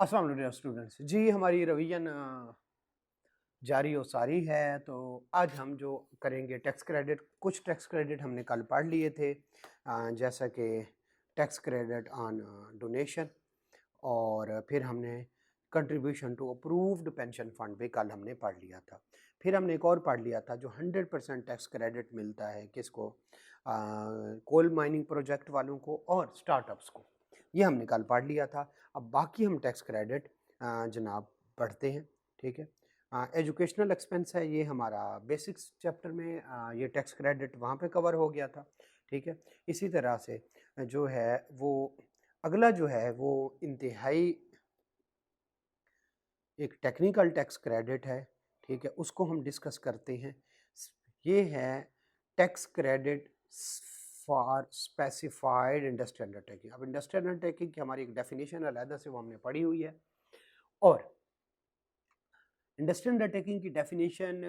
अस्सलाम वालेकुम स्टूडेंट्स जी। हमारी रिवीजन जारी और सारी है। तो आज हम जो करेंगे टैक्स क्रेडिट, कुछ टैक्स क्रेडिट हमने कल पढ़ लिए थे, जैसा कि टैक्स क्रेडिट ऑन डोनेशन, और फिर हमने contribution to approved pension fund भी कल हमने पढ़ लिया था। फिर हमने एक और पढ़ लिया था जो 100% टैक्स क्रेडिट मिलता है किसको, कोल माइनिंग प्रोजेक्ट वालों को और स्टार्टअप्स को। ये हमने कल पढ़ लिया था। अब बाकी हम टैक्स क्रेडिट जनाब पढ़ते हैं। ठीक है, एजुकेशनल एक्सपेंस है ये हमारा बेसिक्स चैप्टर में, ये टैक्स क्रेडिट वहाँ पे कवर हो गया था। ठीक है, इसी तरह से जो है वो अगला जो है वो इंतहाई एक टेक्निकल टैक्स क्रेडिट है। ठीक है, उसको हम डिस्कस करते हैं। ये है tax credit for specified industrial undertaking. अब इंडस्ट्रियल अंडरटेकिंग की हमारी एक डेफिनेशन अलग से वो हमने पढ़ी हुई है, और इंडस्ट्रियल अंडरटेकिंग की डेफिनेशन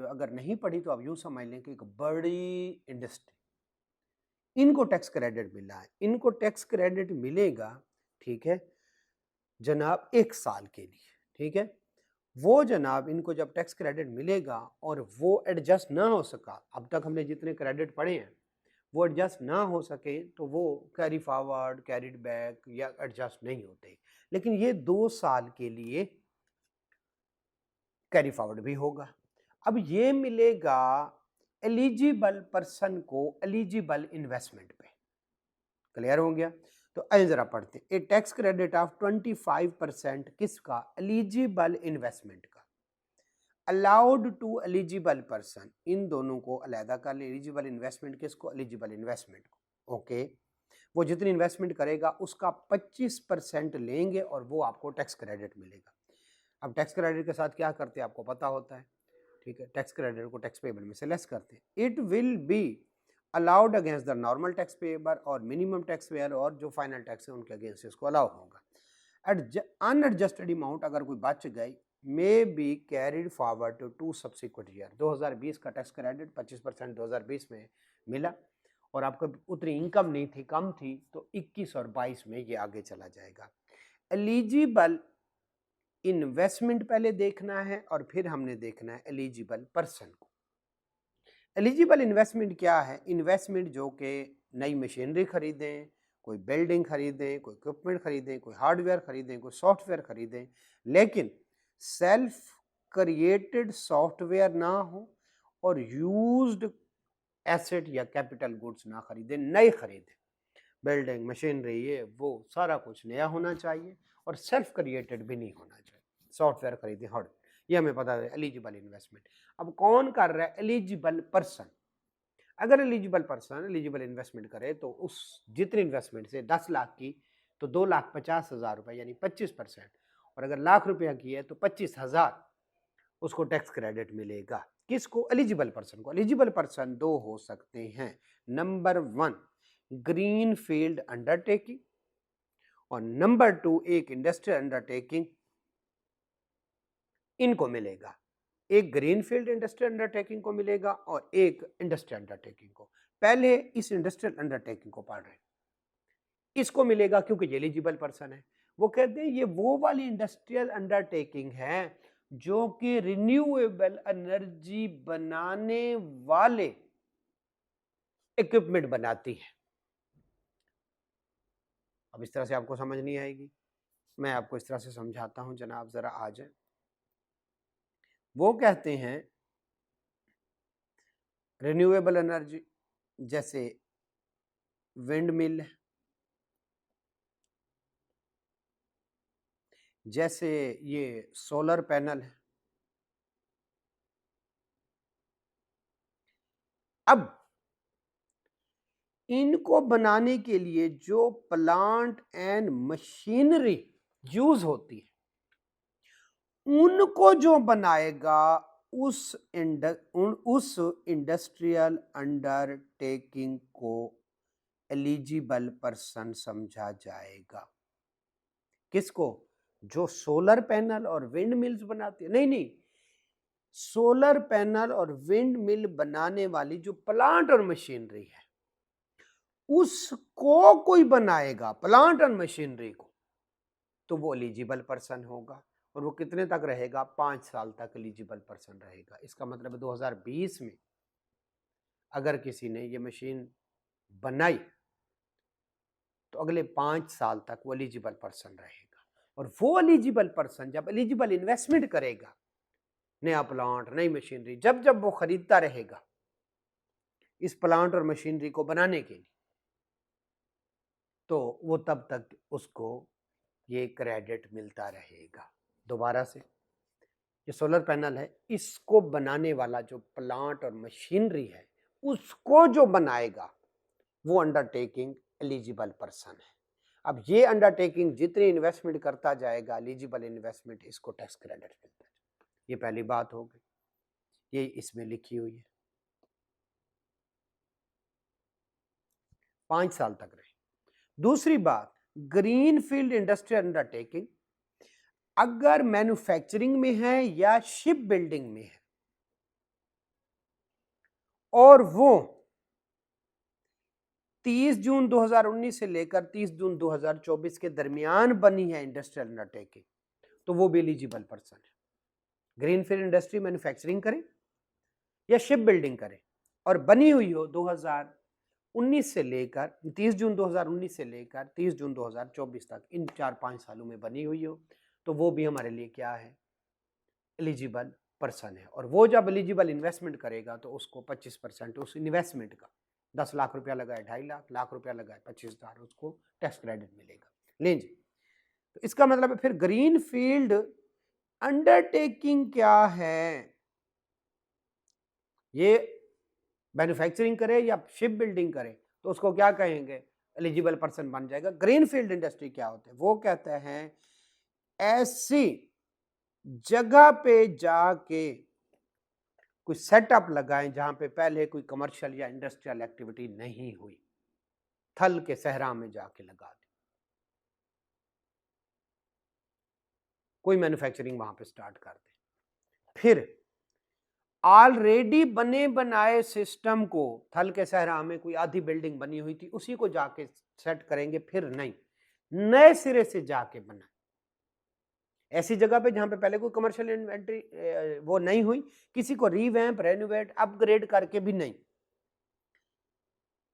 अगर नहीं पढ़ी तो आप यूँ समझ लें कि एक बड़ी इंडस्ट्री, इनको टैक्स क्रेडिट मिला है। इनको टैक्स क्रेडिट मिलेगा, ठीक है जनाब, 1 साल के लिए। ठीक है, वो जनाब इनको जब टैक्स क्रेडिट मिलेगा और वो एडजस्ट ना हो सका, अब तक हमने जितने क्रेडिट पढ़े हैं वो एडजस्ट ना हो सके तो वो कैरी फॉरवर्ड, कैरिड बैक या एडजस्ट नहीं होते। लेकिन ये 2 साल के लिए कैरी फॉरवर्ड भी होगा। अब ये मिलेगा एलिजिबल पर्सन को एलिजिबल इन्वेस्टमेंट पे। क्लियर हो गया? तो आइए जरा पढ़ते हैं। ए टैक्स क्रेडिट ऑफ 25% किसका? एलिजिबल इन्वेस्टमेंट का। अलाउड टू एलिजिबल पर्सन, इन दोनों को अलहदा कर ले। एलिजिबल इन्वेस्टमेंट किसको? एलिजिबल इन्वेस्टमेंट को। ओके, वो जितनी इन्वेस्टमेंट करेगा उसका 25% लेंगे और वो आपको टैक्स क्रेडिट मिलेगा। अब टैक्स क्रेडिट के साथ क्या करते हैं आपको पता होता है। ठीक है, टैक्स क्रेडिट को टैक्स पेबल में से लेस करते हैं। It will be allowed against the normal tax payer और मिनिमम टैक्स पेयर, और जो फाइनल टैक्स है उनके अगेंस्ट इसको अलाउ होगा। अनएडजस्टेड अमाउंट अगर कोई बच गई may be carried forward to 2 subsequent year. 2020 का टैक्स क्रेडिट 25% 2020 में मिला और आपको उतनी इनकम नहीं थी, कम थी, तो 21 और 22 में ये आगे चला जाएगा। एलिजिबल इन्वेस्टमेंट पहले देखना है और फिर हमने देखना है एलिजिबल पर्सन को। एलिजिबल इन्वेस्टमेंट क्या है? इन्वेस्टमेंट जो कि नई मशीनरी खरीदें, कोई बिल्डिंग खरीदें, कोई इक्विपमेंट खरीदें, कोई हार्डवेयर खरीदें, कोई सॉफ्टवेयर खरीदें, लेकिन सेल्फ क्रिएटेड सॉफ्टवेयर ना हो और यूज्ड एसेट या कैपिटल गुड्स ना खरीदें, नए खरीदें। बिल्डिंग, मशीनरी, ये वो सारा कुछ नया होना चाहिए और सेल्फ क्रिएटेड भी नहीं होना चाहिए। सॉफ्टवेयर खरीदें, हार्डवेयर, ये हमें पता है एलिजिबल इन्वेस्टमेंट। अब कौन कर रहा है? Eligible person. अगर एलिजिबल पर्सन एलिजिबल इन्वेस्टमेंट करे तो उस जितनी इन्वेस्टमेंट से 10 लाख की तो 2,50,000 रुपए यानी 25%, और अगर लाख रुपया की है तो 25,000 उसको टैक्स क्रेडिट मिलेगा। किसको? एलिजिबल पर्सन को। एलिजिबल पर्सन 2 हो सकते हैं। नंबर 1 ग्रीन फील्ड अंडरटेकिंग, और नंबर 2 एक इंडस्ट्रियल अंडरटेकिंग। इनको मिलेगा, एक ग्रीनफील्ड इंडस्ट्रियल अंडरटेकिंग को मिलेगा और एक इंडस्ट्रियल अंडरटेकिंग को। पहले इस इंडस्ट्रियल अंडरटेकिंग को पढ़ रहे हैं, इसको मिलेगा क्योंकि ये एलिजिबल पर्सन है। वो कहते हैं ये वो वाली इंडस्ट्रियल अंडरटेकिंग है जो कि रिन्यूएबल एनर्जी बनाने वाले इक्विपमेंट बनाती है। अब इस तरह से आपको समझ नहीं आएगी, मैं आपको इस तरह से समझाता हूं जनाब, जरा आ जाए। वो कहते हैं रिन्यूएबल एनर्जी जैसे विंड मिल, जैसे ये सोलर पैनल है। अब इनको बनाने के लिए जो प्लांट एंड मशीनरी यूज होती है उनको जो बनाएगा उस इंडस्ट्रियल अंडरटेकिंग को एलिजिबल पर्सन समझा जाएगा। किसको? जो सोलर पैनल और विंड मिल्स बनाती है, नहीं, सोलर पैनल और विंड मिल बनाने वाली जो प्लांट और मशीनरी है उसको कोई बनाएगा, प्लांट और मशीनरी को, तो वो एलिजिबल पर्सन होगा, और वो कितने तक रहेगा? 5 साल तक एलिजिबल पर्सन रहेगा। इसका मतलब 2020 में अगर किसी ने ये मशीन बनाई तो अगले 5 साल तक वो एलिजिबल पर्सन रहेगा। और वो एलिजिबल पर्सन जब एलिजिबल इन्वेस्टमेंट करेगा, नया प्लांट, नई मशीनरी, जब जब वो खरीदता रहेगा इस प्लांट और मशीनरी को बनाने के लिए, तो वो तब तक उसको ये क्रेडिट मिलता रहेगा। दोबारा से, ये सोलर पैनल है, इसको बनाने वाला जो प्लांट और मशीनरी है, उसको जो बनाएगा वो अंडरटेकिंग एलिजिबल पर्सन है। अब ये अंडरटेकिंग जितनी इन्वेस्टमेंट करता जाएगा, एलिजिबल इन्वेस्टमेंट, इसको टैक्स क्रेडिट मिलता है। ये पहली बात हो गई, ये इसमें लिखी हुई है, 5 साल तक रहे। दूसरी बात, ग्रीन फील्ड इंडस्ट्रियल अंडरटेकिंग अगर मैन्युफैक्चरिंग में है या शिप बिल्डिंग में है और वो 30 जून 2019 से लेकर 30 जून 2024 के दरमियान बनी है इंडस्ट्रियल अंडरटेकिंग, तो वो भी एलिजिबल पर्सन है। ग्रीनफील्ड इंडस्ट्री मैन्युफैक्चरिंग करे या शिप बिल्डिंग करे और बनी हुई हो 2019 से लेकर 30 जून 2019 से लेकर 30 जून 2024 तक, इन 4-5 सालों में बनी हुई हो, तो वो भी हमारे लिए क्या है? एलिजिबल पर्सन है। और वो जब एलिजिबल इन्वेस्टमेंट करेगा तो उसको 25% उस इन्वेस्टमेंट का, 10 लाख रुपया लगाए 2.5 लाख रुपया लगाए 25,000, उसको टैक्स क्रेडिट मिलेगा। लीजिए, तो इसका मतलब है फिर ग्रीन फील्ड अंडरटेकिंग क्या है? ये मैन्युफैक्चरिंग करे या शिप बिल्डिंग करे तो उसको क्या कहेंगे? एलिजिबल पर्सन बन जाएगा। ग्रीन फील्ड इंडस्ट्री क्या होते हैं? वो कहते हैं ऐसी जगह पे जाके कोई सेटअप लगाएं जहां पे पहले कोई कमर्शियल या इंडस्ट्रियल एक्टिविटी नहीं हुई, थल के सहरा में जाके लगा दें, कोई मैन्युफैक्चरिंग वहां पे स्टार्ट कर दें। फिर ऑलरेडी बने बनाए सिस्टम को, थल के सहरा में कोई आधी बिल्डिंग बनी हुई थी उसी को जाके सेट करेंगे, फिर नहीं, नए सिरे से जाके बनाए ऐसी जगह पे जहां पे पहले कोई कमर्शियल इन्वेंट्री वो नहीं हुई, किसी को रीवैम्प, रेनोवेट, अपग्रेड करके भी नहीं।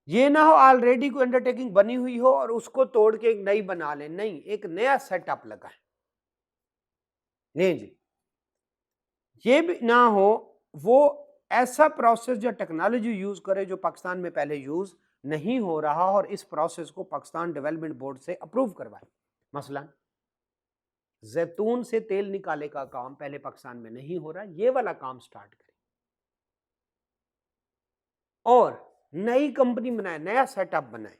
ये ना हो ऑलरेडी कोई अंडरटेकिंग बनी हुई हो और उसको तोड़ के एक नई बना ले, नहीं, एक नया सेटअप लगाए। नहीं जी, ये भी ना हो वो ऐसा प्रोसेस या टेक्नोलॉजी यूज करे जो पाकिस्तान में पहले यूज नहीं हो रहा और इस प्रोसेस को पाकिस्तान डेवलपमेंट बोर्ड से अप्रूव करवाए। मसलन जैतून से तेल निकाले का काम पहले पाकिस्तान में नहीं हो रहा, ये वाला काम स्टार्ट करें और नई कंपनी बनाए, नया सेटअप बनाए।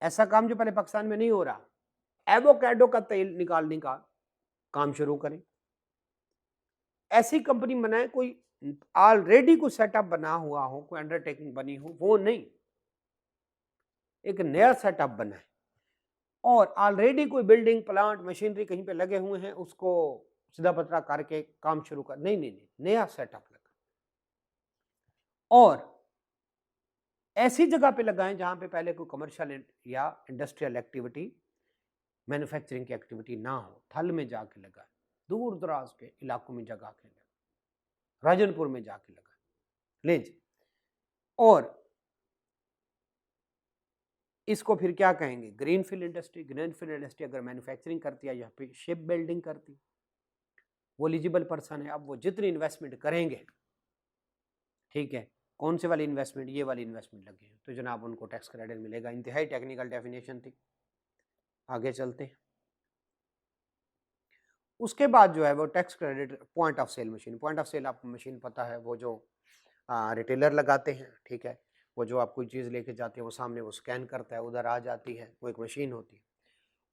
ऐसा काम जो पहले पाकिस्तान में नहीं हो रहा, एवोकाडो का तेल निकालने का काम शुरू करें। ऐसी कंपनी बनाए कोई ऑलरेडी कोई सेटअप बना हुआ हो, कोई अंडरटेकिंग बनी हो, वो नहीं, एक नया सेटअप बनाए। और ऑलरेडी कोई बिल्डिंग, प्लांट, मशीनरी कहीं पे लगे हुए हैं, उसको सीधा पतरा करके काम शुरू कर, नहीं नहीं नहीं, नया सेटअप लगा। और ऐसी जगह पे लगाएं जहां पे पहले कोई कमर्शियल या इंडस्ट्रियल एक्टिविटी, मैन्युफैक्चरिंग की एक्टिविटी ना हो, थल में जाके लगाएं, दूर दराज के इलाकों में जगह के लगाएं, राजनपुर में जाके लगाएं। लीजिए, और इसको फिर क्या कहेंगे? Greenfield industry. ग्रीनफील्ड इंडस्ट्री अगर मैन्युफैक्चरिंग करती है या फिर शिप बिल्डिंग करती, वो एलिजिबल पर्सन है। अब वो जितनी इन्वेस्टमेंट करेंगे, ठीक है, कौन से वाली इन्वेस्टमेंट? ये वाली इन्वेस्टमेंट लगी है, तो जनाब उनको टैक्स क्रेडिट मिलेगा। इंतहाई टेक्निकल डेफिनेशन थी, आगे चलते हैं। उसके बाद जो है वो tax credit point of sale machine. Point of sale आपको मशीन पता है, वो जो रिटेलर लगाते हैं, ठीक है, वो जो आप कोई चीज़ लेके जाते हैं, वो सामने वो स्कैन करता है, उधर आ जाती है, वो एक मशीन होती है।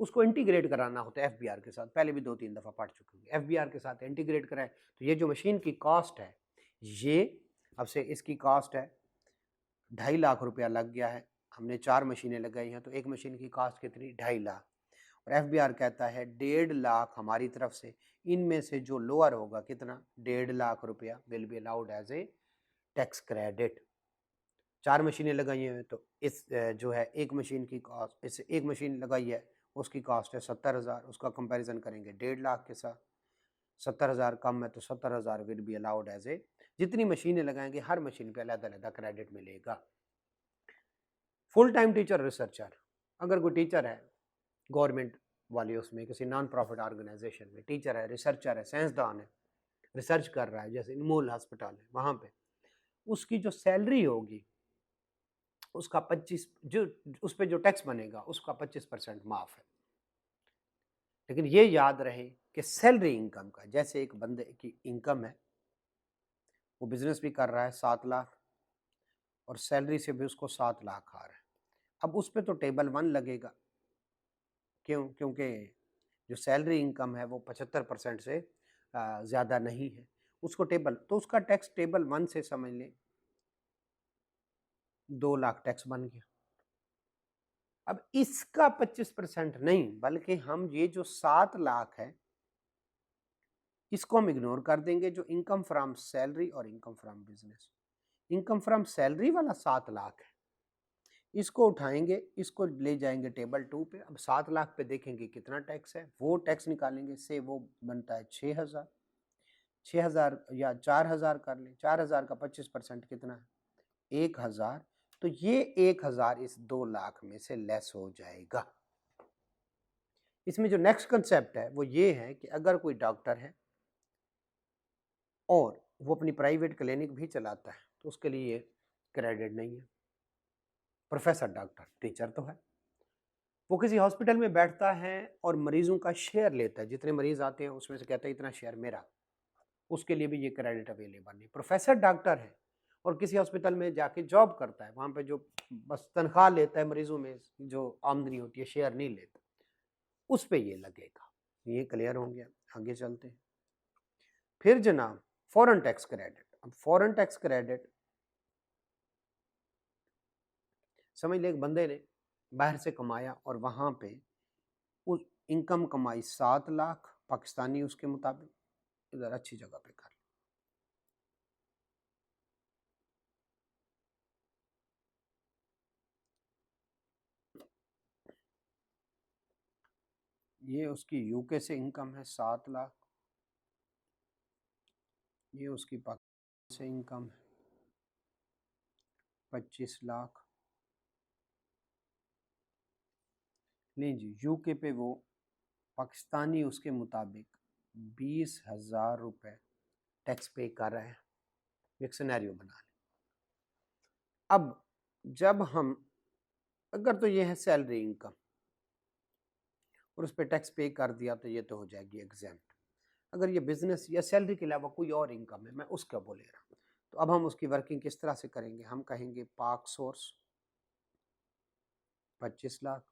उसको इंटीग्रेट कराना होता है एफबीआर के साथ, पहले भी 2-3 दफ़ा पढ़ चुके होंगे। एफबीआर के साथ इंटीग्रेट कराए तो ये जो मशीन की कॉस्ट है, ये अब से इसकी कॉस्ट है 2.5 लाख रुपया लग गया है, हमने 4 मशीनें लगाई हैं, तो एक मशीन की कॉस्ट कितनी? 2.5 लाख। और एफबीआर कहता है 1.5 लाख हमारी तरफ से, इनमें से जो लोअर होगा कितना? 1.5 लाख रुपया will be allowed as a tax credit. 4 मशीनें लगाई हैं तो इस जो है एक मशीन की कॉस्ट, इस एक मशीन लगाई है उसकी कॉस्ट है 70,000, उसका कंपैरिजन करेंगे 1.5 लाख के साथ। 70,000 कम है तो 70,000 will be allowed as a, जितनी मशीनें लगाएंगे हर मशीन पे अलग अलग क्रेडिट मिलेगा। फुल टाइम टीचर रिसर्चर, अगर कोई टीचर है गवर्नमेंट वाले उसमें किसी नॉन प्रॉफिट ऑर्गेनाइजेशन में टीचर है, रिसर्चर है, साइंसदान है, रिसर्च कर रहा है, जैसे इनमोल हॉस्पिटल है वहाँ पे, उसकी जो सैलरी होगी उसका 25 जो उस पर जो टैक्स बनेगा उसका 25% माफ है। लेकिन ये याद रहे कि सैलरी इनकम का, जैसे एक बंदे की इनकम है, वो बिजनेस भी कर रहा है 7 लाख और सैलरी से भी उसको 7 लाख आ रहा है, अब उस पर तो टेबल 1 लगेगा। क्यों? क्योंकि जो सैलरी इनकम है वो 75% से ज़्यादा नहीं है, उसको टेबल, तो उसका टैक्स टेबल 1 से समझ लें 2 लाख टैक्स बन गया। अब इसका 25% नहीं, बल्कि हम ये जो 7 लाख है इसको हम इग्नोर कर देंगे, जो इनकम फ्रॉम सैलरी और income from business. Income from salary वाला 7 लाख है, इसको उठाएंगे, इसको ले जाएंगे टेबल 2 पे। अब 7 लाख पे देखेंगे कितना टैक्स है, वो टैक्स निकालेंगे, से वो बनता है 6,000। 6,000 या 4,000 कर लें, 4,000 का 25% कितना है 1,000, तो ये 1,000 इस 2 लाख में से लेस हो जाएगा। इसमें जो नेक्स्ट कंसेप्ट है वो ये है कि अगर कोई डॉक्टर है और वो अपनी प्राइवेट क्लिनिक भी चलाता है तो उसके लिए क्रेडिट नहीं है। प्रोफेसर, डॉक्टर, टीचर तो है, वो किसी हॉस्पिटल में बैठता है और मरीजों का शेयर लेता है, जितने मरीज आते हैं उसमें से कहता है इतना शेयर मेरा, उसके लिए भी ये क्रेडिट अवेलेबल नहीं। प्रोफेसर डॉक्टर है और किसी हॉस्पिटल में जाके जॉब करता है, वहाँ पे जो बस तनख्वाह लेता है, मरीजों में जो आमदनी होती है शेयर नहीं लेता, उस पे ये लगेगा। ये क्लियर हो गया, आगे चलते हैं। फिर जनाब फॉरेन टैक्स क्रेडिट। अब फॉरेन टैक्स क्रेडिट समझ ले, एक बंदे ने बाहर से कमाया और वहाँ पे उस इनकम कमाई 7 लाख पाकिस्तानी, उसके मुताबिक इधर अच्छी जगह पे कर, ये उसकी यूके से इनकम है 7 लाख, ये उसकी पाकिस्तान से इनकम है 25 लाख। नहीं जी, यूके पे वो पाकिस्तानी उसके मुताबिक 20,000 रुपये टैक्स पे कर रहे हैं। एक सिनेरियो बना लें। अब जब हम, अगर तो ये है सैलरी इनकम और उस पर टैक्स पे कर दिया तो ये तो हो जाएगी एग्जेम्प्ट। अगर ये बिजनेस या सैलरी के अलावा कोई और इनकम है, मैं उसका बोले रहा हूँ, तो अब हम उसकी वर्किंग किस तरह से करेंगे? हम कहेंगे पाक सोर्स 25 लाख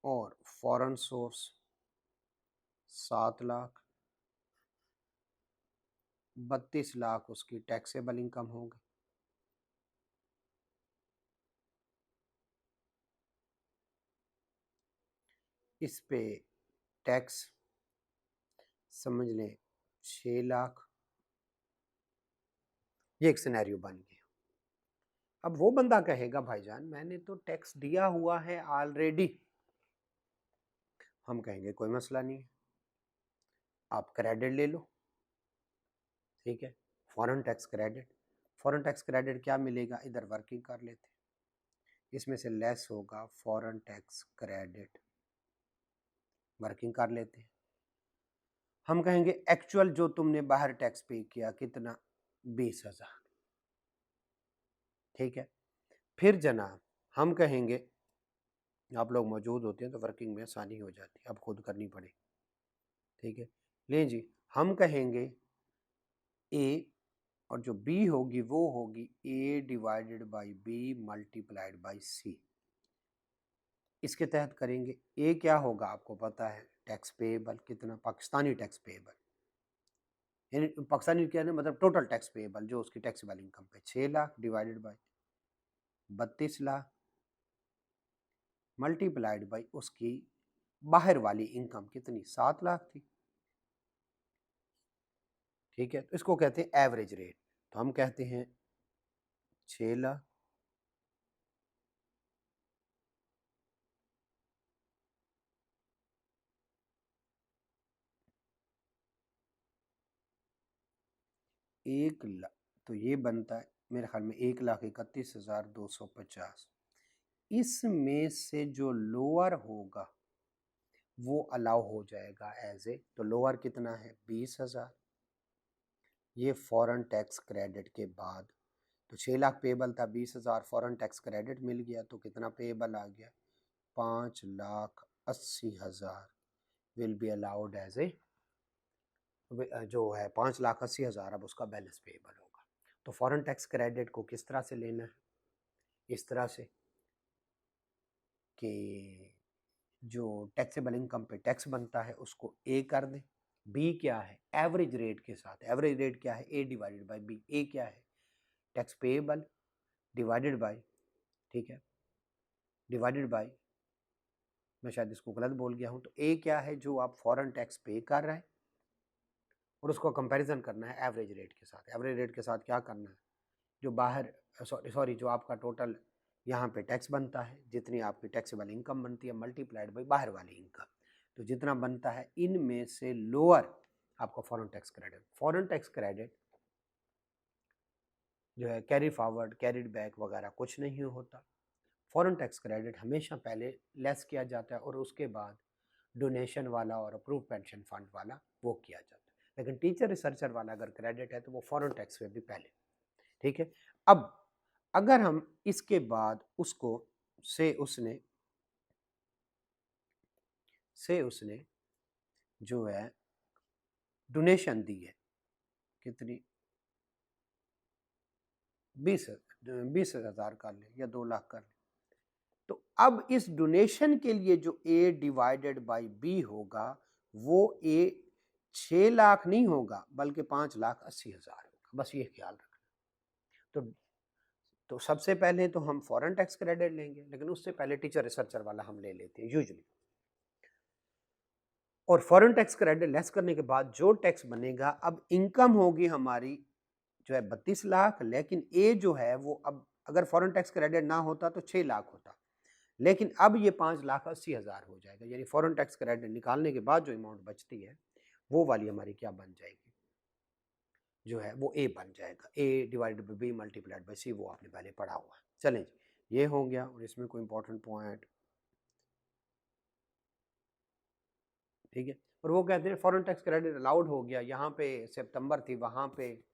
और फॉरेन सोर्स 7 लाख, 32 लाख उसकी टैक्सेबल इनकम होगी। इस पे टैक्स समझ लें 6 लाख। ये एक सिनेरियो बन गया। अब वो बंदा कहेगा भाईजान मैंने तो टैक्स दिया हुआ है ऑलरेडी। हम कहेंगे कोई मसला नहीं है, आप क्रेडिट ले लो, ठीक है, foreign tax credit. Foreign tax credit क्या मिलेगा? इधर वर्किंग कर लेते, इसमें से लेस होगा फॉरेन टैक्स क्रेडिट, वर्किंग कर लेते हैं। हम कहेंगे एक्चुअल जो तुमने बाहर टैक्स पे किया कितना? 20,000, ठीक है। फिर जनाब हम कहेंगे, आप लोग मौजूद होते हैं तो वर्किंग में आसानी हो जाती है, अब खुद करनी पड़े, ठीक है। ले जी, हम कहेंगे ए और जो बी होगी वो होगी A divided by B multiplied by C. इसके तहत करेंगे, ए क्या होगा आपको पता है, टैक्स पेएबल कितना, पाकिस्तानी टैक्स पेएबल, यानी पाकिस्तानी क्या है मतलब टोटल टैक्स पेएबल जो उसकी टैक्सेबल इनकम पे 6 lakh divided by 32 lakh multiplied by उसकी बाहर वाली इनकम कितनी, 7 लाख थी, ठीक है। तो इसको कहते हैं एवरेज रेट। तो हम कहते हैं 6 लाख 1 लाख, तो ये बनता है मेरे ख्याल में 1,31,250। इसमें से जो लोअर होगा वो अलाउ हो जाएगा एज ए, तो लोअर कितना है 20,000। ये फॉरेन टैक्स क्रेडिट के बाद, तो 6 लाख पेबल था, 20,000 फॉरेन टैक्स क्रेडिट मिल गया, तो कितना पेबल आ गया 5,80,000 will be allowed as a, जो है 5,80,000 अब उसका बैलेंस पेबल होगा। तो फॉरेन टैक्स क्रेडिट को किस तरह से लेना है, इस तरह से कि जो टैक्सेबल इनकम पे टैक्स बनता है उसको ए कर दें, बी क्या है एवरेज रेट के साथ, एवरेज रेट क्या है ए डिवाइडेड बाय बी, ए क्या है टैक्स पेएबल डिवाइडेड बाय, ठीक है, डिवाइडेड बाय, मैं शायद इसको गलत बोल गया हूं, तो ए क्या है जो आप फॉरेन टैक्स पे कर रहे हैं और उसको कंपैरिजन करना है एवरेज रेट के साथ। एवरेज रेट के साथ क्या करना है, जो बाहर सॉरी जो आपका टोटल यहाँ पे टैक्स बनता है, जितनी आपकी टैक्सेबल इनकम बनती है मल्टीप्लाइड बाई बाहर वाली इनकम, तो जितना बनता है इनमें से लोअर आपका foreign tax credit. Foreign tax credit जो है कैरी फॉरवर्ड कैरीड बैक वगैरह कुछ नहीं होता। फॉरेन टैक्स क्रेडिट हमेशा पहले लेस किया जाता है और उसके बाद डोनेशन वाला और अप्रूव पेंशन फंड वाला वो किया जाता है। लेकिन टीचर रिसर्चर वाला अगर क्रेडिट है तो वो फॉरेन टैक्स में भी पहले, ठीक है। अब अगर हम इसके बाद उसको से उसने जो है डोनेशन दी है कितनी 20,000 कर ले या 2 लाख कर ले, तो अब इस डोनेशन के लिए जो ए डिवाइडेड बाय बी होगा वो ए 6 लाख नहीं होगा बल्कि 5,80,000 होगा, बस ये ख्याल रखना। तो सबसे पहले तो हम फॉरेन टैक्स क्रेडिट लेंगे, लेकिन उससे पहले टीचर रिसर्चर वाला हम ले लेते हैं यूजुअली। और फॉरेन टैक्स क्रेडिट लेस करने के बाद जो टैक्स बनेगा, अब इनकम होगी हमारी जो है 32 लाख, लेकिन ए जो है वो अब अगर फॉरेन टैक्स क्रेडिट ना होता तो 6 लाख होता, लेकिन अब ये 5,80,000 हो जाएगा, यानी फॉरेन टैक्स क्रेडिट निकालने के बाद जो अमाउंट बचती है वो वाली हमारी क्या बन जाएगी, जो है वो ए बन जाएगा, A divided by B multiplied by C, वो आपने पहले पढ़ा हुआ है। चलें जी, ये हो गया। और इसमें कोई इंपॉर्टेंट पॉइंट, ठीक है। और वो कहते हैं फॉरेन टैक्स क्रेडिट अलाउड हो गया, यहाँ पे सितंबर थी, वहाँ पे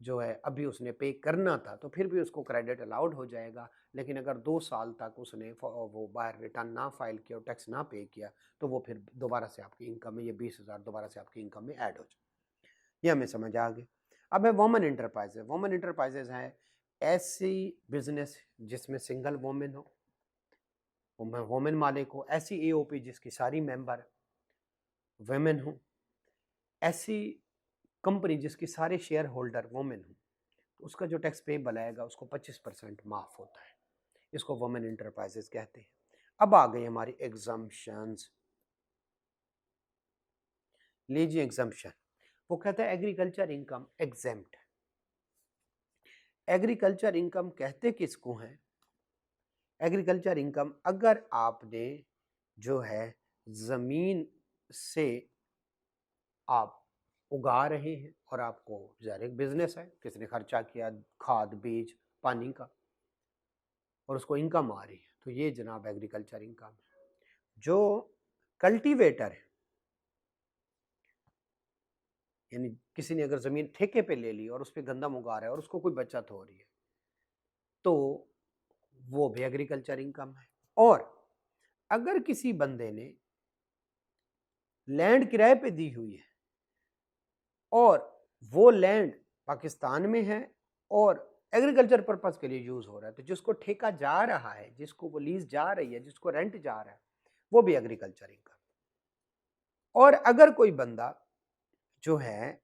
जो है अभी उसने पे करना था, तो फिर भी उसको क्रेडिट अलाउड हो जाएगा। लेकिन अगर 2 साल तक उसने वो बाहर रिटर्न ना फाइल किया और टैक्स ना पे किया तो वो फिर दोबारा से आपकी इनकम में, ये 20,000 दोबारा से आपकी इनकम में ऐड हो जाए। ये हमें समझ आ गया। अब है वोमेन इंटरप्राइजेज। वोमेन इंटरप्राइजेज हैं ऐसी बिजनेस जिसमें सिंगल वोमेन हो, वोमेन मालिक हो, ऐसी एओपी जिसकी सारी मेंबर वुमेन हो, ऐसी कंपनी जिसकी सारे शेयर होल्डर वोमेन हो, तो उसका जो टैक्स पेबल आएगा उसको 25% माफ होता है। इसको वुमेन इंटरप्राइजेज कहते हैं। अब आ गई हमारी एग्जम्पशंस। लीजिए एग्जम्पशन, वो कहता है agriculture income exempt. Agriculture income कहते किसको हैं, एग्रीकल्चर इनकम अगर आपने जो है जमीन से आप उगा रहे हैं और आपको ज़ाहिर एक बिजनेस है, किसने खर्चा किया खाद बीज पानी का और उसको इनकम आ रही है, तो ये जनाब एग्रीकल्चर इनकम है। जो कल्टीवेटर है, यानी किसी ने अगर ज़मीन ठेके पे ले ली और उस पर गंदम उगा रहा है और उसको कोई बचत हो रही है, तो वो भी एग्रीकल्चर इनकम है। और अगर किसी बंदे ने लैंड किराए पे दी हुई है और वो लैंड पाकिस्तान में है और एग्रीकल्चर पर्पस के लिए यूज हो रहा है, तो जिसको ठेका जा रहा है, जिसको वो लीज जा रही है, जिसको रेंट जा रहा है, वो भी एग्रीकल्चर इनकम। और अगर कोई बंदा जो है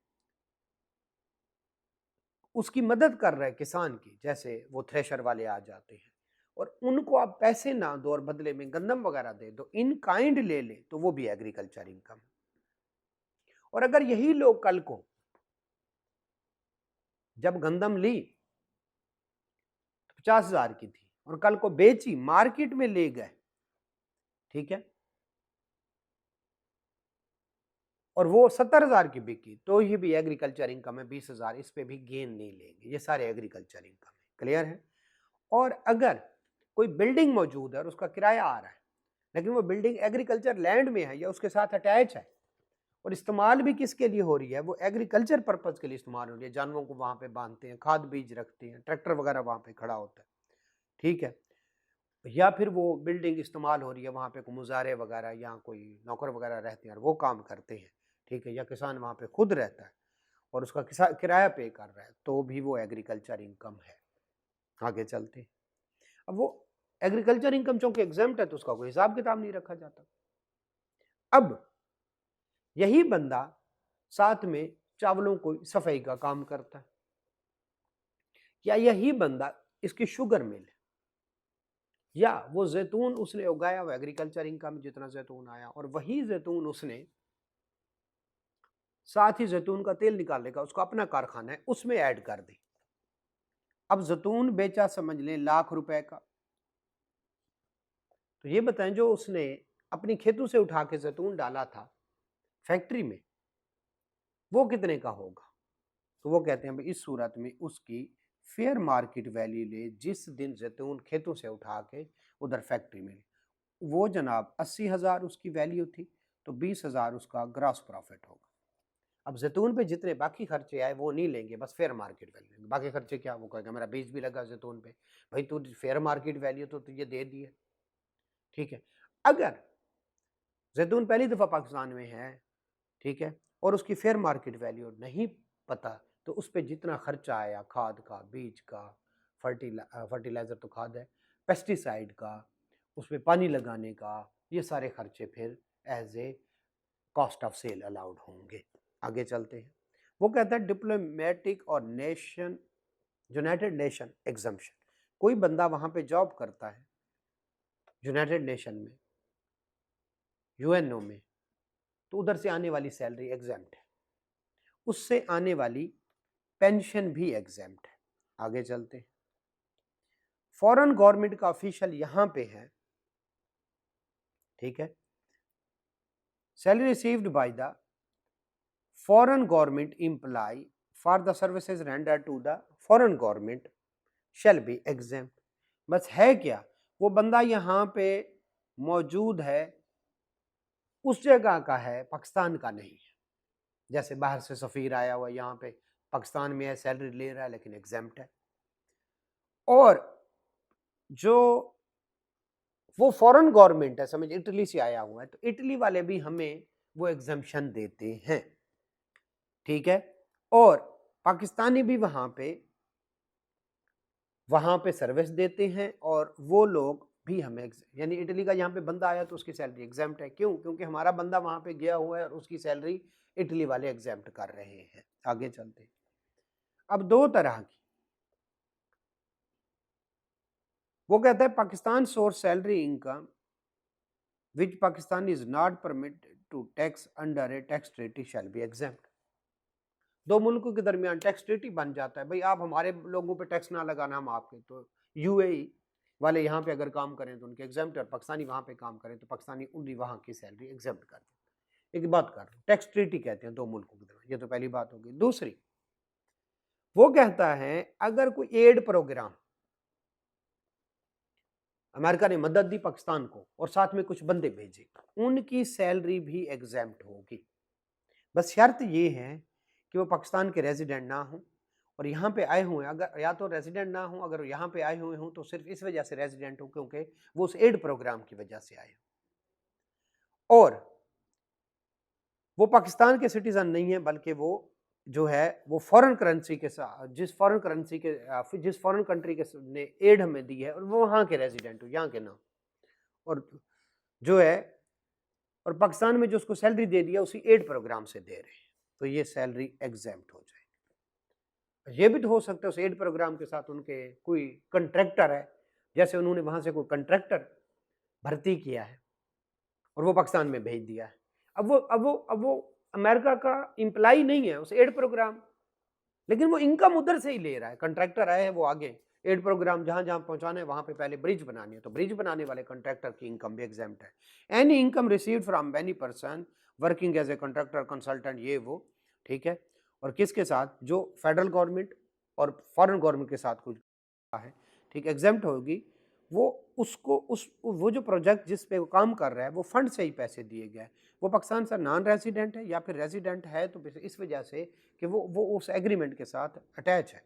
उसकी मदद कर रहा है किसान की, जैसे वो थ्रेशर वाले आ जाते हैं और उनको आप पैसे ना दो और बदले में गंदम वगैरह दे दो, इन काइंड ले ले, तो वो भी एग्रीकल्चर इनकम। और अगर यही लोग कल को जब गंदम ली 50,000 की थी और कल को बेची मार्केट में ले गए, ठीक है, और वो 70,000 की बिकी तो ये भी एग्रीकल्चर इनकम है, 20,000, इस पे भी गेन नहीं लेंगे, ये सारे एग्रीकल्चर इनकम है। क्लियर है? और अगर कोई बिल्डिंग मौजूद है और उसका किराया आ रहा है, लेकिन वो बिल्डिंग एग्रीकल्चर लैंड में है या उसके साथ अटैच है और इस्तेमाल भी किसके लिए हो रही है, वो एग्रीकल्चर पर्पज के लिए इस्तेमाल हो रही है, जानवरों को वहां पे बांधते हैं, खाद बीज रखते हैं, ट्रैक्टर वगैरह वहां पे खड़ा होता है, ठीक है, या फिर वो बिल्डिंग इस्तेमाल हो रही है, वहां पे कोई मुजारे वगैरह या कोई नौकर वगैरह रहते हैं और वो काम करते हैं, ठीक है, या किसान वहां पे खुद रहता है और उसका किराया पे कर रहा है, तो भी वो एग्रीकल्चर इनकम है। आगे चलते हैं। अब वो एग्रीकल्चर इनकम चूंकि एग्जाम्प्ट है तो उसका कोई हिसाब किताब नहीं रखा जाता। अब यही बंदा साथ में चावलों को सफाई का काम करता है, या यही बंदा इसकी शुगर मिल है, या वो जैतून उसने उगाया, वो एग्रीकल्चर इनकम जितना जैतून आया, और वही जैतून उसने साथ ही जैतून का तेल निकालने का उसका अपना कारखाना है, उसमें ऐड कर दे। अब जैतून बेचा समझ लें लाख रुपए का, तो ये बताएं जो उसने अपनी खेतों से उठा के जैतून डाला था फैक्ट्री में, वो कितने का होगा? तो वो कहते हैं इस सूरत में उसकी फेयर मार्केट वैल्यू ले, जिस दिन जैतून खेतों से उठा के उधर फैक्ट्री में, वो जनाब 80,000 उसकी वैल्यू थी, तो 20,000 उसका ग्रॉस प्रॉफिट होगा। अब जैतून पे जितने बाकी खर्चे आए वो नहीं लेंगे, बस फेयर मार्केट वैल्यू। बाकी खर्चे क्या, वो कहेगा मेरा बीज भी लगा जैतून पे, भाई तू फेयर मार्केट वैल्यू तो तुझे दे दी है, ठीक है। अगर जैतून पहली दफा पाकिस्तान में है, ठीक है, और उसकी फेयर मार्केट वैल्यू नहीं पता, तो उस पर जितना खर्चा आया, खाद का, बीज का, फर्टिलाइजर तो खाद है, पेस्टिसाइड का, उसमें पानी लगाने का, ये सारे खर्चे फिर as a cost of sale allowed होंगे। आगे चलते हैं। वो कहता है डिप्लोमेटिक और नेशन, यूनाइटेड नेशन एग्जम्पशन, कोई बंदा वहां पे जॉब करता है यूनाइटेड नेशन में, यूएनओ में, तो उधर से आने वाली सैलरी एग्जाम्प्ट है, उससे आने वाली पेंशन भी एग्जाम्प्ट है। आगे चलते हैं। फॉरेन गवर्नमेंट का ऑफिशियल यहां पे है, ठीक है, salary received by the foreign government employ for the services rendered to the foreign government shall be exempt. बस है क्या, वो बंदा यहाँ पे मौजूद है, उस जगह का है, पाकिस्तान का नहीं है। जैसे बाहर से सफ़ीर आया हुआ यहाँ पे पाकिस्तान में है, सैलरी ले रहा है लेकिन एग्जाम्प्ट है। और जो वो फॉरेन गवर्नमेंट है, समझ इटली से आया हुआ है, तो इटली वाले भी हमें वो एग्जाम्पशन देते हैं, ठीक है। और पाकिस्तानी भी वहाँ पे सर्विस देते हैं, और वो लोग भी हमें, यानी इटली का यहाँ पे बंदा आया तो उसकी सैलरी एग्जाम्प्ट है। क्यों? क्योंकि हमारा बंदा वहाँ पे गया हुआ है और उसकी सैलरी इटली वाले एग्जाम्प्ट कर रहे हैं। आगे चलते हैं। अब दो तरह की, वो कहता है Pakistan source salary income which Pakistan is not permitted to tax under a tax treaty shall be exempt. दो मुल्कों के दरमियान टैक्स ट्रीटी बन जाता है, भाई आप हमारे लोगों पे टैक्स ना लगाना, हम आपके, तो यूएई वाले यहाँ पे अगर काम करें तो उनके एग्जाम्प्ट, और पाकिस्तानी वहाँ पे काम करें तो पाकिस्तानी उनकी वहाँ की सैलरी एग्जाम्प्ट कर दें। एक बात कर रहा हूँ, टैक्स ट्रीटी कहते हैं दो मुल्कों के दरमियान, ये तो पहली बात होगी। दूसरी, वो कहता है अगर कोई एड प्रोग्राम अमेरिका ने मदद दी पाकिस्तान को और साथ में कुछ बंदे भेजे, उनकी सैलरी भी एग्जाम्प्ट होगी। बस शर्त ये है कि वो पाकिस्तान के रेजिडेंट ना हो और यहाँ पे आए हुए, अगर या तो रेजिडेंट ना हो, अगर यहाँ पे आए हुए हों तो सिर्फ इस वजह से रेजिडेंट हो क्योंकि वो उस एड प्रोग्राम की वजह से आए, और वो पाकिस्तान के सिटीजन नहीं है, बल्कि वो जो है वो फॉरेन करेंसी के साथ, जिस फॉरेन कंट्री के ने एड हमें दी है, और वो वहाँ के रेजिडेंट हो, यहाँ के ना, और जो है, और पाकिस्तान में जो उसको सैलरी दे दिया उसी एड प्रोग्राम से दे रहे हैं, तो ये सैलरी एग्जाम्प्ट हो जाएगी। ये भी तो हो सकता है उस एड प्रोग्राम के साथ उनके कोई कंट्रैक्टर है, जैसे उन्होंने वहाँ से कोई कंट्रैक्टर भर्ती किया है और वो पाकिस्तान में भेज दिया है। अब वो अमेरिका का एम्प्लॉय नहीं है उस एड प्रोग्राम, लेकिन वो इनकम उधर से ही ले रहा है। कंट्रैक्टर आए हैं, वो आगे एड प्रोग्राम जहां जहां पहुंचाना है वहां पे पहले ब्रिज बनानी है, तो ब्रिज बनाने वाले कंट्रैक्टर की इनकम भी एग्जाम्प्ट है। Any income received from any person working as a contractor consultant ये वो, ठीक है। और किसके साथ, जो फेडरल गवर्नमेंट और फॉरेन गवर्नमेंट के साथ कुछ है, ठीक, एग्जेम्प्ट होगी, वो उसको उस वो जो प्रोजेक्ट जिस पे वो काम कर रहा है वो फंड से ही पैसे दिए गए, वो पाकिस्तान से नॉन रेजिडेंट है या फिर रेजिडेंट है, तो इस वजह से कि वो उस एग्रीमेंट के साथ अटैच है,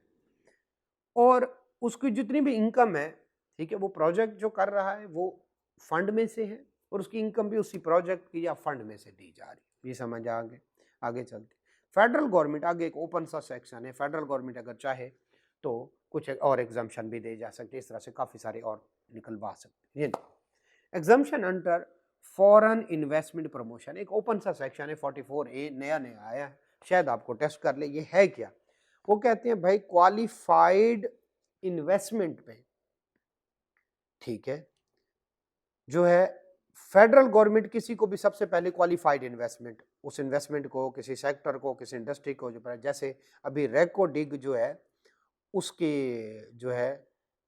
और उसकी जितनी भी इनकम है, ठीक है, वो प्रोजेक्ट जो कर रहा है वो फंड में से है, और उसकी इनकम भी उसी प्रोजेक्ट की या फंड में से दी जा रही है। ये समझ आगे चलते। फेडरल गवर्नमेंट, आगे एक ओपन सा सेक्शन है, फेडरल गवर्नमेंट अगर चाहे तो कुछ और एग्जाम्पशन भी दे जा सकते, इस तरह से काफ़ी सारे और निकलवा सकते हैं। Exemption under foreign investment promotion, एक ओपन सा सेक्शन है 44A, नया नया आया है, शायद आपको टेस्ट कर ले ये है क्या। वो कहते हैं भाई क्वालिफाइड इन्वेस्टमेंट पे, ठीक है, जो है फेडरल गवर्नमेंट किसी को भी सबसे पहले क्वालिफाइड इन्वेस्टमेंट, उस इन्वेस्टमेंट को किसी सेक्टर को, किसी इंडस्ट्री को, जो जैसे अभी रेको डिग जो है उसके जो है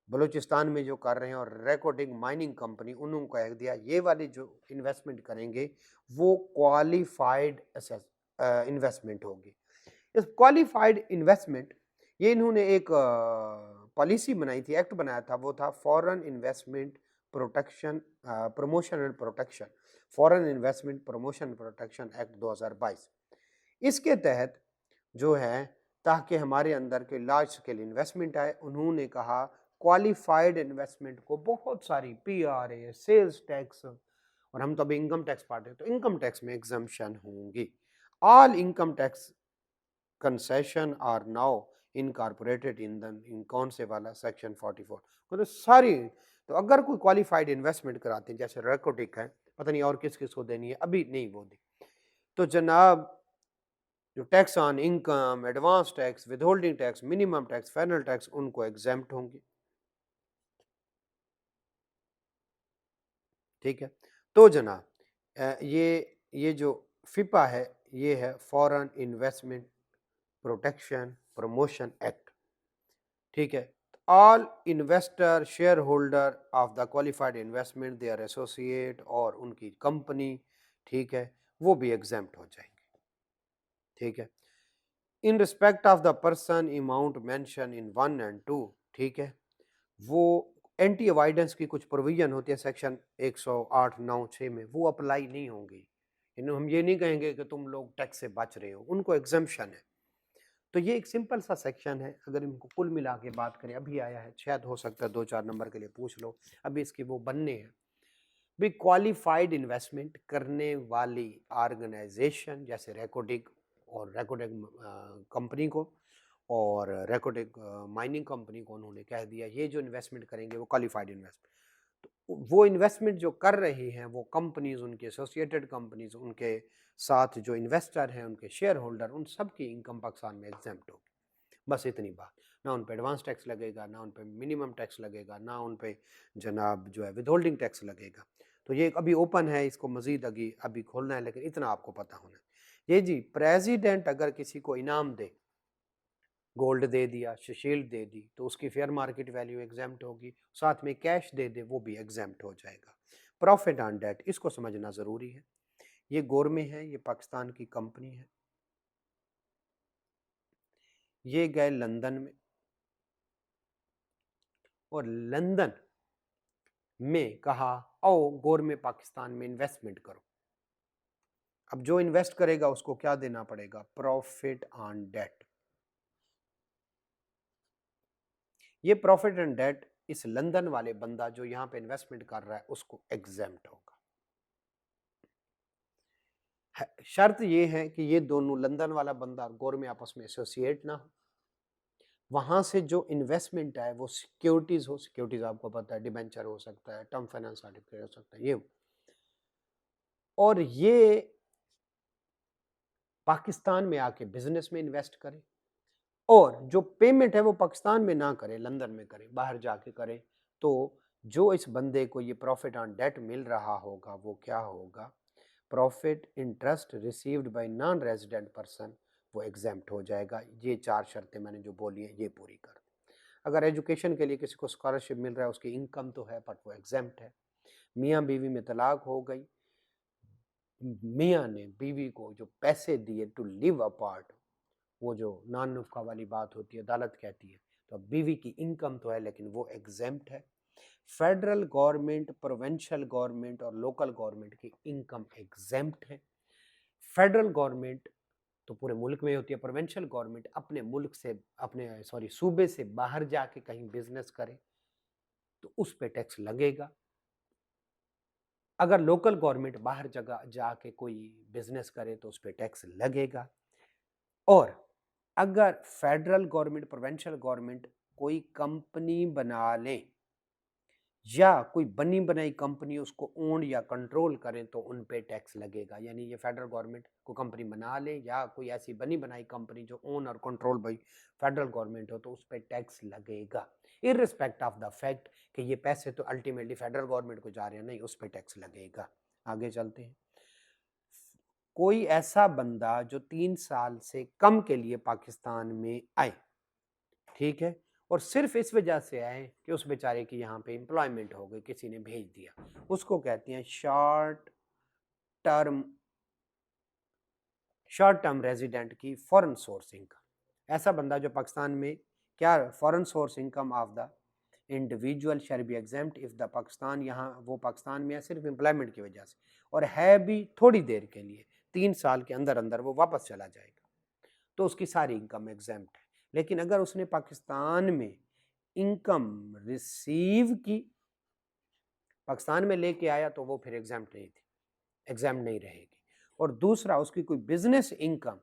बलूचिस्तान में जो कर रहे हैं, और रेकोर्डिंग माइनिंग कंपनी, उन्होंने कह दिया ये वाली जो इन्वेस्टमेंट करेंगे वो क्वालिफाइड इन्वेस्टमेंट होगी। इस क्वालिफाइड इन्वेस्टमेंट, ये इन्होंने एक पॉलिसी बनाई थी, एक्ट बनाया था, वो था foreign investment protection promotion and protection, foreign investment promotion protection act 2022। इसके तहत जो है, ताकि हमारे अंदर के लार्ज स्केल इन्वेस्टमेंट आए, उन्होंने कहा क्वालिफाइड इन्वेस्टमेंट को बहुत सारी PRA, सेल्स टैक्स, और हम तो अभी इनकम टैक्स पढ़ रहे हैं, तो इनकम टैक्स में एग्जम्पशन होंगी। All income tax concession are now incorporated in कौन से वाला सेक्शन 44, तो सारी, तो अगर कोई क्वालिफाइड इन्वेस्टमेंट कराते हैं, जैसे रेकोटिक है, पता नहीं और किस किस को देनी है, अभी नहीं वो दी, तो जनाब जो tax on income, advance tax, withholding tax, minimum tax, final tax, उनको एग्जेम्प्ट होंगे, ठीक है। तो जनाब ये जो फिपा है, ये है foreign investment protection promotion act, ठीक है। All investor share holder of the qualified investment, their associate और उनकी कंपनी, ठीक है, वो भी एग्जेम्प्ट हो जाएंगे, ठीक है। In respect of the person amount mention in 1 and 2, ठीक है, वो एंटी अवॉइडेंस की कुछ प्रोविजन होती है सेक्शन 108, 9, 6 में, वो अप्लाई नहीं होंगी। हम ये नहीं कहेंगे कि तुम लोग टैक्स से बच रहे हो, उनको एग्जम्पशन है। तो ये एक सिंपल सा सेक्शन है, अगर इनको कुल मिला के बात करें, अभी आया है, शायद हो सकता है 2-4 नंबर के लिए पूछ लो, अभी इसके वो बनने हैं भी। क्वालिफाइड इन्वेस्टमेंट करने वाली ऑर्गेनाइजेशन, जैसे रेकोडिक और रेकोडिक कंपनी को और रेकोडिक माइनिंग कंपनी को उन्होंने कह दिया ये जो इन्वेस्टमेंट करेंगे वो क्वालिफाइड इन्वेस्टमेंट, तो वो इन्वेस्टमेंट जो कर रही हैं वो कंपनीज, उनके एसोसिएटेड कंपनीज, उनके साथ जो इन्वेस्टर हैं, उनके शेयर होल्डर, उन सब की इनकम पाकिस्तान में एग्जेम्प्ट होगी। बस इतनी बात, ना उन पे एडवांस टैक्स लगेगा, ना उन पे मिनिमम टैक्स लगेगा, ना उन पे जनाब जो है विदहोल्डिंग टैक्स लगेगा। तो ये अभी ओपन है, इसको मजीद अभी खोलना है, लेकिन इतना आपको पता होना है। ये जी प्रेसिडेंट अगर किसी को इनाम दे, गोल्ड दे दिया, शील्ड दे दी, तो उसकी फेयर मार्केट वैल्यू एग्जेम्प्ट होगी, साथ में कैश दे दे वो भी एग्जेम्प्ट हो जाएगा। प्रॉफिट ऑन डेट, इसको समझना ज़रूरी है, ये गोरमे है, ये पाकिस्तान की कंपनी है, ये गए लंदन में, और लंदन में कहा आओ गोरमे पाकिस्तान में इन्वेस्टमेंट करो। अब जो इन्वेस्ट करेगा उसको क्या देना पड़ेगा, प्रॉफिट ऑन डेट। ये प्रॉफिट एंड डेट इस लंदन वाले बंदा जो यहां पे इन्वेस्टमेंट कर रहा है उसको एग्जेम्प्ट होगा। शर्त ये है कि ये दोनों, लंदन वाला बंदा और गोरमे, आपस में एसोसिएट ना हो, वहां से जो इन्वेस्टमेंट है वो सिक्योरिटीज हो, सिक्योरिटीज आपको पता है डिबेंचर हो सकता है, टर्म फाइनेंस सर्टिफिकेट हो सकता है, ये, और ये पाकिस्तान में आके बिजनेस में इन्वेस्ट करे, और जो पेमेंट है वो पाकिस्तान में ना करे, लंदन में करे, बाहर जाके करे, तो जो इस बंदे को ये प्रॉफिट ऑन डेट मिल रहा होगा वो क्या होगा, profit interest received by non resident person, वो एग्जेम्प्ट हो जाएगा। ये 4 शर्तें मैंने जो बोली हैं ये पूरी कर। अगर एजुकेशन के लिए किसी को स्कॉलरशिप मिल रहा है, उसकी इनकम तो है बट वो एग्जेम्प्ट है। मियाँ बीवी में तलाक हो गई, मियाँ ने बीवी को जो पैसे दिए टू लिव अपार्ट, वो जो नान नुस्खा वाली बात होती है, अदालत कहती है, तो अब बीवी की इनकम तो है लेकिन वो एग्जेम्प्ट है। फेडरल गवर्नमेंट, प्रोविंशियल गवर्नमेंट और लोकल गवर्नमेंट की इनकम एग्जेम्प्ट है। फेडरल गवर्नमेंट तो पूरे मुल्क में होती है, प्रोविंशियल गवर्नमेंट अपने मुल्क से, अपने सूबे से बाहर जाके कहीं बिजनेस करे तो उस पे टैक्स लगेगा। अगर लोकल गवर्नमेंट बाहर जगह जाके कोई बिजनेस करे तो उस पर टैक्स लगेगा। और अगर फेडरल गवर्नमेंट, प्रोविंशियल गवर्नमेंट कोई कंपनी बना ले या कोई बनी बनाई कंपनी उसको ओन या कंट्रोल करें तो उन पे टैक्स लगेगा। यानी ये फेडरल गवर्नमेंट को कंपनी बना ले या कोई ऐसी बनी बनाई कंपनी जो ओन और कंट्रोल बाई फेडरल गवर्नमेंट हो तो उस पे टैक्स लगेगा, इररिस्पेक्ट ऑफ द फैक्ट कि ये पैसे तो अल्टीमेटली फेडरल गवर्नमेंट को जा रहे हैं, नहीं, उस पे टैक्स लगेगा। आगे चलते हैं। कोई ऐसा बंदा जो 3 साल से कम के लिए पाकिस्तान में आए, ठीक है, और सिर्फ इस वजह से आए कि उस बेचारे की यहाँ पे एम्प्लॉयमेंट हो गई, किसी ने भेज दिया, उसको कहते हैं टर्म शॉर्ट टर्म रेजिडेंट की फॉरेन सोर्स इनकम। ऐसा बंदा जो पाकिस्तान में, क्या foreign source income of the individual shall be exempt if the Pakistan, यहाँ वो पाकिस्तान में है सिर्फ एम्प्लॉयमेंट की वजह से और है भी थोड़ी देर के लिए, 3 साल के अंदर अंदर वो वापस चला जाएगा, तो उसकी सारी इनकम एग्जेम्प्ट है। लेकिन अगर उसने पाकिस्तान में इनकम रिसीव की, पाकिस्तान में लेके आया, तो वो फिर एग्जाम्प्ट नहीं थी, एग्जाम्प्ट नहीं रहेगी। और दूसरा, उसकी कोई बिजनेस इनकम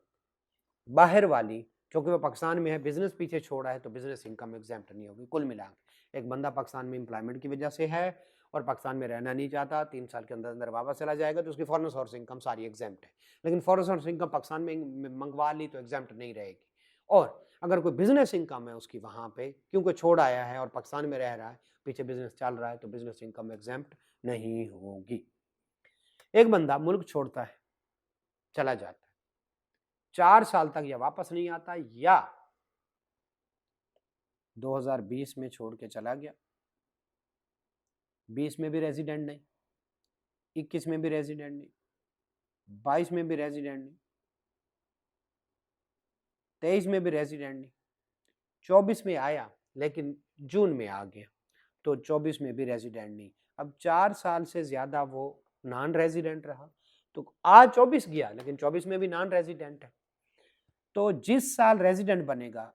बाहर वाली, क्योंकि वो पाकिस्तान में है, बिजनेस पीछे छोड़ा है, तो बिजनेस इनकम एग्जाम्प्ट नहीं होगी। कुल मिला के एक बंदा पाकिस्तान में एम्प्लॉयमेंट की वजह से है और पाकिस्तान में रहना नहीं चाहता, 3 साल के अंदर अंदर वापस चला जाएगा, तो उसकी फॉरेन सोर्स इनकम सारी एग्जाम्प्ट है। लेकिन फॉरेन सोर्स इनकम पाकिस्तान में मंगवा ली तो एग्जाम्प्ट नहीं रहेगी। और अगर कोई बिजनेस इनकम है उसकी वहां पे, क्योंकि छोड़ आया है और पाकिस्तान में रह रहा है, पीछे बिजनेस चल रहा है, तो बिजनेस इनकम एग्जाम्प्ट नहीं होगी। एक बंदा मुल्क छोड़ता है, चला जाता है, 4 साल तक या वापस नहीं आता, या 2020 में छोड़ के चला गया, 20 में भी रेजिडेंट नहीं, 21 में भी रेजिडेंट नहीं, 22 में भी रेजिडेंट नहीं, 23 में भी रेजिडेंट नहीं, 24 में आया लेकिन जून में आ गया, तो 24 में भी रेजिडेंट नहीं। अब 4 साल से ज्यादा वो नॉन रेजिडेंट रहा, तो आज 24 गया लेकिन 24 में भी नॉन रेजिडेंट है। तो जिस साल रेजिडेंट बनेगा,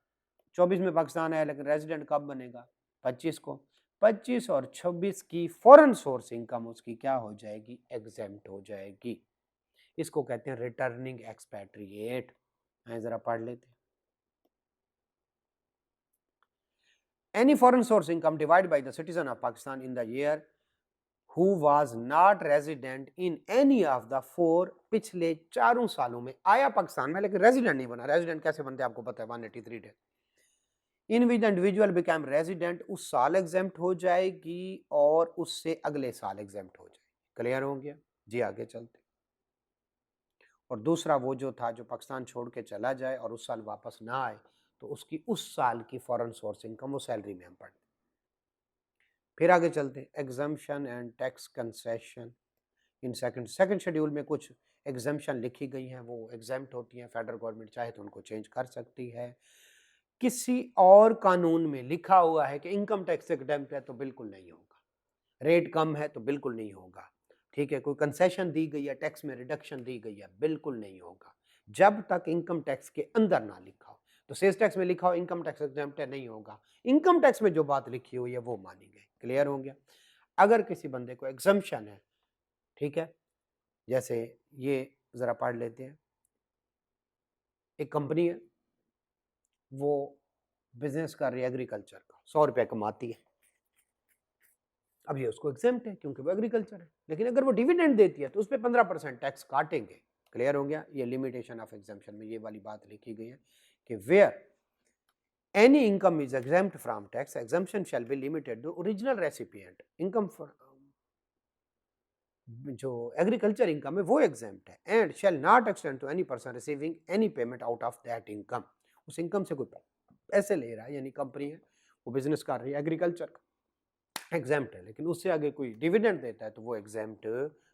24 में पाकिस्तान आया लेकिन रेजिडेंट कब बनेगा? 25 को। 25 और 26 की फॉरेन सोर्स इनकम उसकी क्या हो जाएगी? एग्जेम्प्ट हो जाएगी। इसको कहते हैं रिटर्निंग एक्सपैट्रिएट। जरा पढ़ लेते हैं। Any foreign source income divided by the citizen of Pakistan in the year who was not resident in any of the 4 पिछले 4 सालों में आया पाकिस्तान में लेकिन रेजिडेंट नहीं बना। रेजिडेंट कैसे बनते हैं आपको पता है, 183 डे। इन विच इंडिविजुअल बिकम रेजिडेंट, उस साल एग्जेम्प्ट हो जाएगी और उससे अगले साल एग्जेम्प्ट हो जाएगी। क्लियर हो गया जी? आगे चलते। और दूसरा वो जो था, जो पाकिस्तान छोड़ के चला जाए और उस साल वापस ना आए, तो उसकी उस साल की फॉरेन सोर्स इनकम वो सैलरी में हम पढ़ते। फिर आगे चलते। Exemption and tax concession in second schedule में कुछ एग्जम्पशन लिखी गई हैं, वो एग्जेम्प्ट होती हैं। फेडरल गवर्नमेंट चाहे तो उनको चेंज कर सकती है। किसी और कानून में लिखा हुआ है कि इनकम टैक्स एग्जेम्प्ट है तो बिल्कुल नहीं होगा, रेट कम है तो बिल्कुल नहीं होगा, ठीक है। कोई कंसेशन दी गई है, टैक्स में रिडक्शन दी गई है, बिल्कुल नहीं होगा जब तक इनकम टैक्स के अंदर ना लिखा हो। तो सेल्स टैक्स में लिखा हो इनकम टैक्स एग्जेम्प्ट है, नहीं होगा। इनकम टैक्स में जो बात लिखी हुई है वो मानी गई। क्लियर हो गया? अगर किसी बंदे को एग्जम्पशन है, ठीक है, जैसे ये जरा पढ़ लेते हैं। एक कंपनी है, वो बिजनेस कर रही है एग्रीकल्चर का, 100 रुपया कमाती है। अब ये उसको एग्जेम्प्ट है क्योंकि वो एग्रीकल्चर है। लेकिन अगर वो डिविडेंड देती है तो उस पर 15% टैक्स काटेंगे। क्लियर हो गया? ये लिमिटेशन ऑफ एग्जाम्पशन में ये वाली बात लिखी गई है कि where any income is exempt from tax, exemption shall be limited to original recipient. Income जो एग्रीकल्चर इनकम है वो एग्जेम्प्ट है and shall not extend to any person receiving any payment out of that income. उस income से कोई पैसे ले रहा है, यानी कंपनी है, वो बिजनेस कर रही है एग्रीकल्चर का, एग्जेम्प्ट है। लेकिन उससे आगे कोई डिविडेंड देता है तो वो एग्जेम्प्ट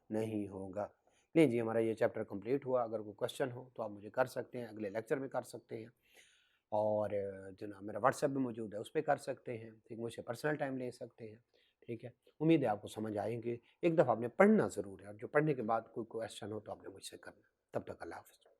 नहीं होगा। लीजिए हमारा ये चैप्टर कंप्लीट हुआ। अगर कोई क्वेश्चन हो तो आप मुझे कर सकते हैं, अगले लेक्चर में कर सकते हैं, और जो ना मेरा व्हाट्सएप भी मौजूद है उस पे कर सकते हैं, ठीक, मुझसे पर्सनल टाइम ले सकते हैं, ठीक है। उम्मीद है आपको समझ आएंगे। एक दफ़ा आपने पढ़ना ज़रूर है, और जो पढ़ने के बाद कोई क्वेश्चन हो तो आपने मुझसे करना। तब तक अल्लाह हाफ़िज़।